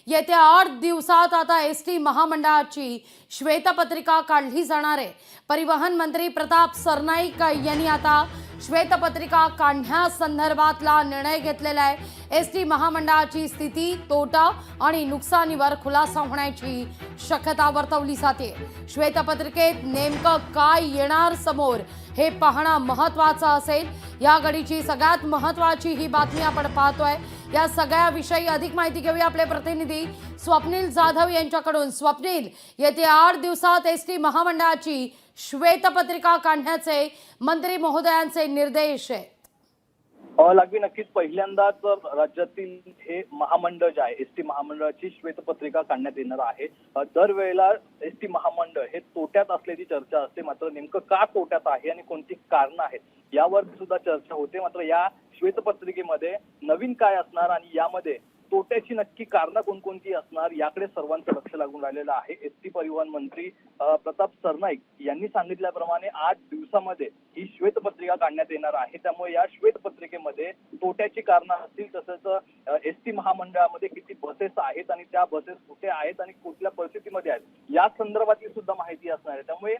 येत्या 8 दिवसात आता एसटी महामंडळाची श्वेतपत्रिका काढली जाणार आहे। परिवहन मंत्री प्रताप सरनाईक यांनी आता श्वेतपत्रिका काढण्यासंदर्भातला निर्णय घेतलेला आहे। एसटी महामंडळाची स्थिती, तोटा आणि नुकसानीवर खुलासा होण्याची शक्यता वर्तवली जाते। श्वेतपत्रिकेत नेमकं काय येणार समोर हे पाहणं महत्त्वाचं असेल। या घडीची सगळ्यात महत्त्वाची ही बातमी आपण पाहतोय। या सगळ्याविषयी अधिक माहिती घेऊया आपले प्रतिनिधी स्वप्नील जाधव यांच्याकडून। स्वप्नील, येत्या 8 दिवसात एसटी महामंडळाची श्वेतपत्रिका काढण्याचे मंत्री महोदयांचे निर्देश आहेत। लागवी नक्कीच पहिल्यांदाच राज्यातील हे महामंडळ जे आहे एसटी महामंडळाची श्वेतपत्रिका काढण्यात येणार आहे। दरवेळेला एसटी महामंडळ हे तोट्यात असल्याची चर्चा असते, मात्र नेमकं का तोट्यात आहे आणि कोणती कारणं आहेत यावर सुद्धा चर्चा होते। मात्र या श्वेतपत्रिकेमध्ये नवीन काय असणार आणि यामध्ये तोट्याची नक्की कारणं कोणकोणती असणार याकडे सर्वांचं लक्ष लागून राहिलेलं आहे। एसटी परिवहन मंत्री प्रताप सरनाईक यांनी सांगितल्याप्रमाणे 8 दिवसामध्ये ही श्वेतपत्रिका काढण्यात येणार आहे। त्यामुळे या श्वेतपत्रिकेमध्ये तोट्याची कारणं असतील, तसंच एसटी महामंडळामध्ये किती बसेस आहेत आणि त्या बसेस कुठे आहेत आणि कुठल्या परिस्थितीमध्ये आहेत या संदर्भातली सुद्धा माहिती असणार आहे। त्यामुळे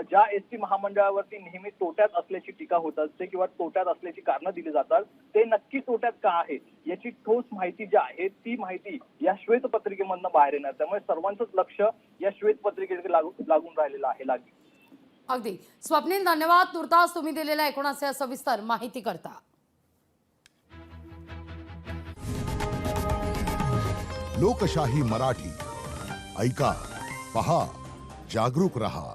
ज्या एसटी महामंडळावरती नेहमी तोट्यात असल्याची टीका होत असते किंवा तोट्यात असल्याची कारणं दिली जातात, ते नक्की तोट्यात का आहे याची ठोस माहिती जी आहे ती माहिती या श्वेतपत्रिकेमधनं बाहेर येणार। त्यामुळे सर्वांचंच लक्ष या श्वेतपत्रिकेकडे लागून राहिलेलं आहे। लागली अगदी स्वप्नील, धन्यवाद तुर्तास तुम्ही दिलेल्या एकूणच सविस्तर माहिती करता। लोकशाही मराठी ऐका, पहा, जागरूक रहा।